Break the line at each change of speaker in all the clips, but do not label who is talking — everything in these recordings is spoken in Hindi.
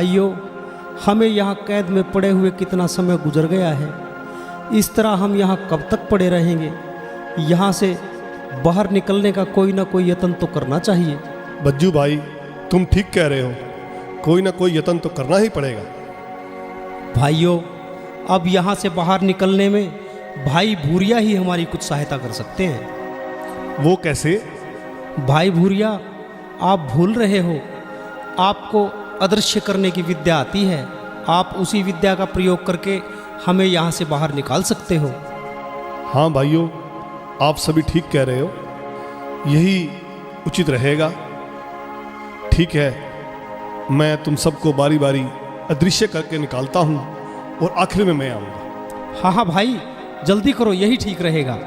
भाइयों, हमें यहाँ कैद में पड़े हुए कितना समय गुजर गया है। इस तरह हम यहाँ कब तक पड़े रहेंगे? यहाँ से बाहर निकलने का कोई ना कोई यत्न तो करना चाहिए।
बज्जू भाई, तुम ठीक कह रहे हो, कोई ना कोई यत्न तो करना ही पड़ेगा।
भाइयों, अब यहाँ से बाहर निकलने में भाई भूरिया ही हमारी कुछ सहायता कर सकते हैं।
वो कैसे?
भाई भूरिया, आप भूल रहे हो, आपको अदृश्य करने की विद्या आती है। आप उसी विद्या का प्रयोग करके हमें यहाँ से बाहर निकाल सकते हो।
हाँ भाइयों, आप सभी ठीक कह रहे हो, यही उचित रहेगा। ठीक है, मैं तुम सबको बारी बारी अदृश्य करके निकालता हूँ और आखिर में मैं आऊँगा।
हाँ हाँ भाई, जल्दी करो, यही ठीक रहेगा।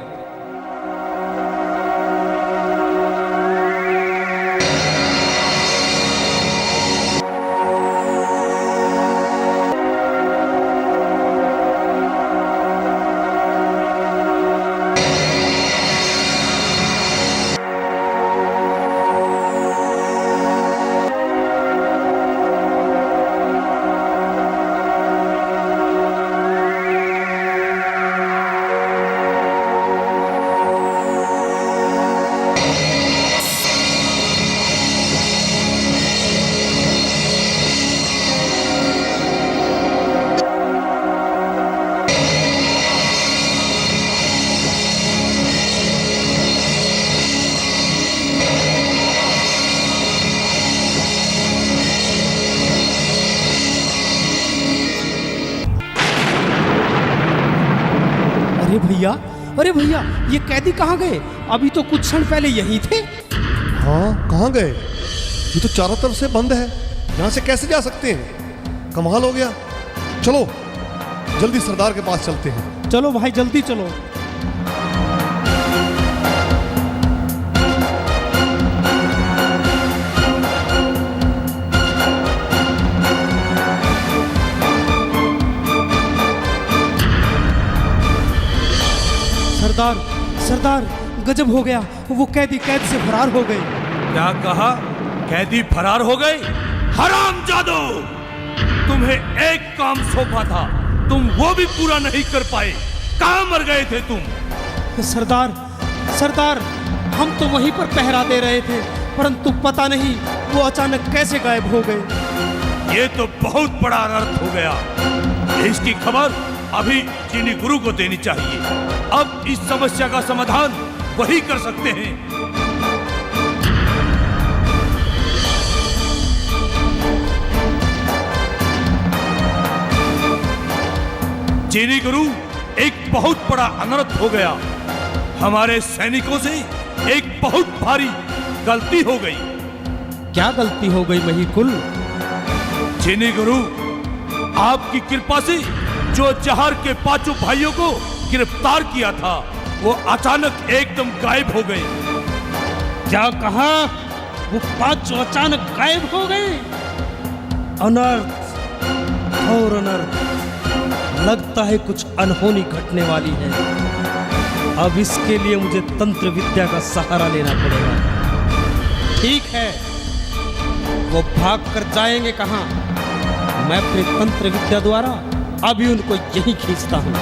अरे भैया, ये कैदी कहाँ गए? अभी तो कुछ क्षण पहले यहीं थे।
हाँ, कहाँ गए? ये तो चारों तरफ से बंद है, यहाँ से कैसे जा सकते हैं? कमाल हो गया। चलो जल्दी सरदार के पास चलते हैं।
चलो भाई, जल्दी चलो। सरदार, सरदार, गजब हो गया, वो कैदी कैद से फरार हो गए।
क्या कहा? कैदी फरार हो गए? हरामजादो, तुम्हें एक काम सौंपा था, तुम वो भी पूरा नहीं कर पाए। कहां मर गए थे तुम?
सरदार, सरदार, हम तो वहीं पर पहरा दे रहे थे, परंतु पता नहीं वो अचानक कैसे गायब हो गए।
ये तो बहुत बड़ा अनर्थ हो गया। इसकी खबर अभी चीनी गुरु को देनी चाहिए। अब इस समस्या का समाधान वही कर सकते हैं। चीनी गुरु, एक बहुत बड़ा अनर्थ हो गया। हमारे सैनिकों से एक बहुत भारी गलती हो गई।
क्या गलती हो गई महिकुल?
चीनी गुरु, आपकी कृपा से जो जहर के पांचों भाइयों को गिरफ्तार किया था, वो अचानक एकदम गायब हो गए।
क्या कहा? वो पांचों अचानक गायब हो गए? अनर्थ और अनर्थ, लगता है कुछ अनहोनी घटने वाली है। अब इसके लिए मुझे तंत्र विद्या का सहारा लेना पड़ेगा। ठीक है, वो भाग कर जाएंगे कहां? मैं अपनी तंत्र विद्या द्वारा अभी उनको यहीं खींचता हूं।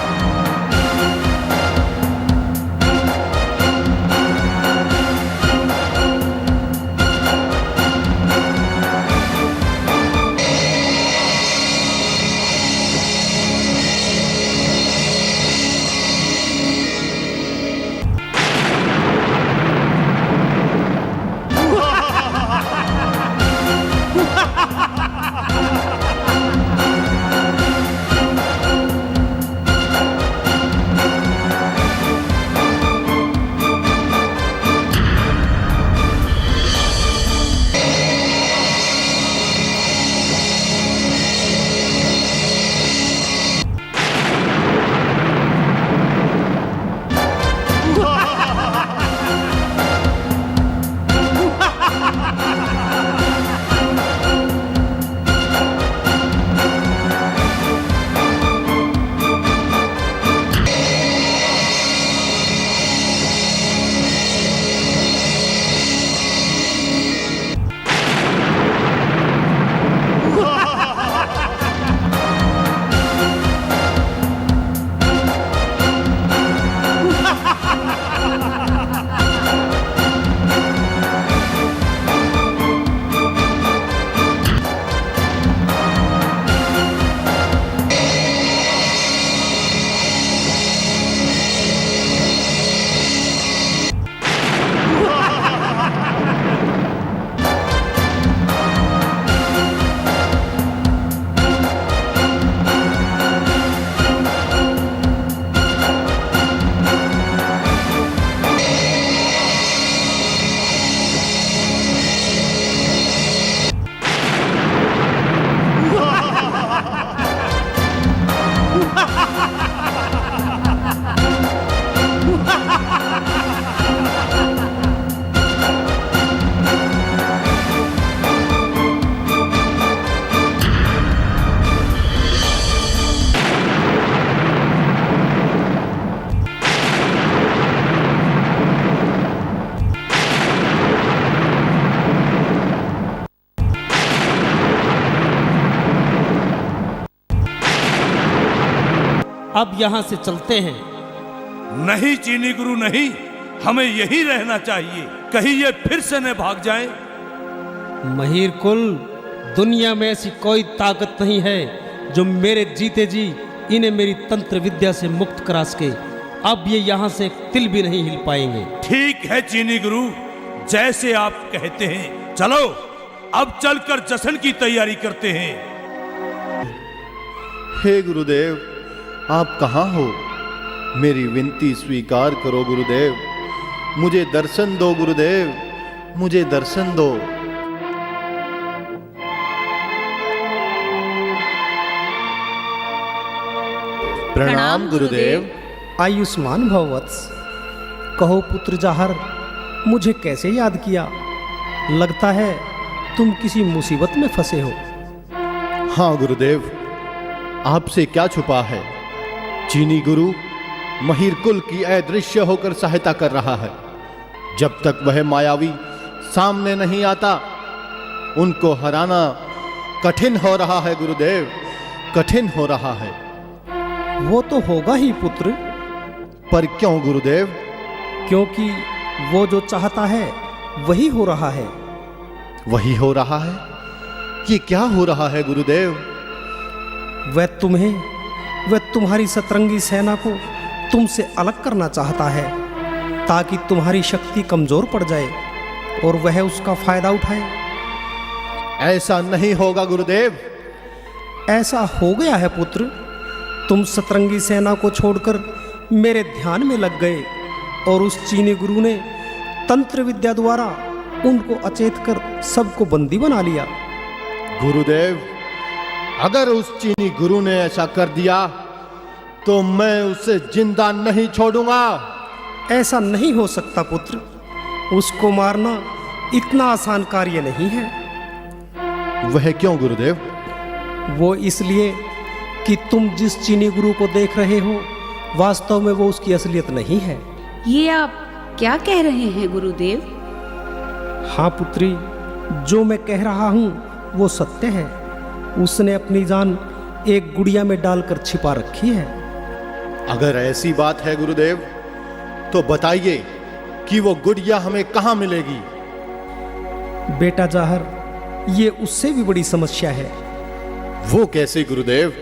अब यहाँ से चलते हैं।
नहीं चीनी गुरु नहीं, हमें यहीं रहना चाहिए, कहीं ये फिर से न भाग जाएं।
महिर कुल, दुनिया में ऐसी कोई ताकत नहीं है जो मेरे जीते जी इन्हें मेरी तंत्र विद्या से मुक्त करा सके। अब ये यहाँ से एक तिल भी नहीं हिल पाएंगे।
ठीक है चीनी गुरु, जैसे आप कहते हैं। चलो अब चलकर जश्न की तैयारी करते हैं।
हे गुरुदेव, आप कहाँ हो? मेरी विनती स्वीकार करो गुरुदेव, मुझे दर्शन दो गुरुदेव, मुझे दर्शन दो। प्रणाम गुरुदेव।
आयुष्मान भव वत्स। कहो पुत्र जाहर, मुझे कैसे याद किया? लगता है तुम किसी मुसीबत में फंसे हो।
हाँ गुरुदेव, आपसे क्या छुपा है। चीनी गुरु महिर कुल की अदृश्य होकर सहायता कर रहा है। जब तक वह मायावी सामने नहीं आता, उनको हराना कठिन हो रहा है गुरुदेव, कठिन हो रहा है।
वो तो होगा ही पुत्र,
पर क्यों गुरुदेव?
क्योंकि वो जो चाहता है वही हो रहा है।
वही हो रहा है? ये क्या हो रहा है गुरुदेव?
वह तुम्हें, वह तुम्हारी सतरंगी सेना को तुमसे अलग करना चाहता है, ताकि तुम्हारी शक्ति कमजोर पड़ जाए और वह उसका फायदा उठाए।
ऐसा नहीं होगा गुरुदेव।
ऐसा हो गया है पुत्र। तुम सतरंगी सेना को छोड़कर मेरे ध्यान में लग गए और उस चीनी गुरु ने तंत्र विद्या द्वारा उनको अचेत कर सबको बंदी बना लिया।
गुरुदेव, अगर उस चीनी गुरु ने ऐसा कर दिया तो मैं उसे जिंदा नहीं छोड़ूंगा।
ऐसा नहीं हो सकता पुत्र, उसको मारना इतना आसान कार्य नहीं है।
वह क्यों गुरुदेव?
वो इसलिए कि तुम जिस चीनी गुरु को देख रहे हो, वास्तव में वो उसकी असलियत नहीं है।
ये आप क्या कह रहे हैं गुरुदेव?
हाँ पुत्री, जो मैं कह रहा हूँ वो सत्य है। उसने अपनी जान एक गुड़िया में डालकर छिपा रखी है।
अगर ऐसी बात है गुरुदेव, तो बताइए कि वो गुड़िया हमें कहाँ मिलेगी?
बेटा जाहर, ये उससे भी बड़ी समस्या है।
वो कैसे गुरुदेव?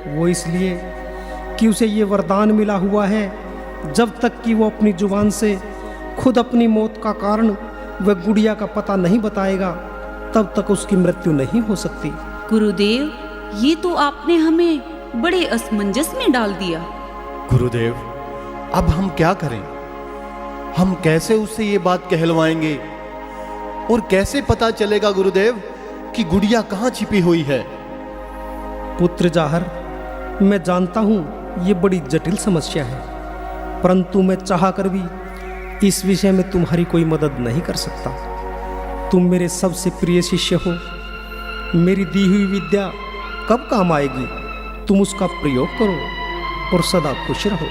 वो इसलिए कि उसे ये वरदान मिला हुआ है, जब तक कि वो अपनी जुबान से खुद अपनी मौत का कारण वह गुड़िया का पता नहीं बताएगा, तब तक उसकी मृत्यु नहीं हो सकती।
गुरुदेव, ये तो आपने हमें बड़े असमंजस में डाल दिया।
गुरुदेव, अब हम क्या करें? हम कैसे उससे ये बात कहलवाएंगे? और कैसे पता चलेगा गुरुदेव कि गुड़िया कहाँ छिपी हुई है?
पुत्र जाहर, मैं जानता हूँ ये बड़ी जटिल समस्या है, परंतु मैं चाह कर भी इस विषय में तुम्हारी कोई मदद नहीं कर सकता। तुम मेरे सबसे प्रिय शिष्य हो। मेरी दी हुई विद्या कब काम आएगी? तुम उसका प्रयोग करो और सदा खुश रहो।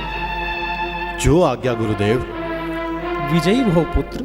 जो आज्ञा गुरुदेव।
विजयी भव पुत्र।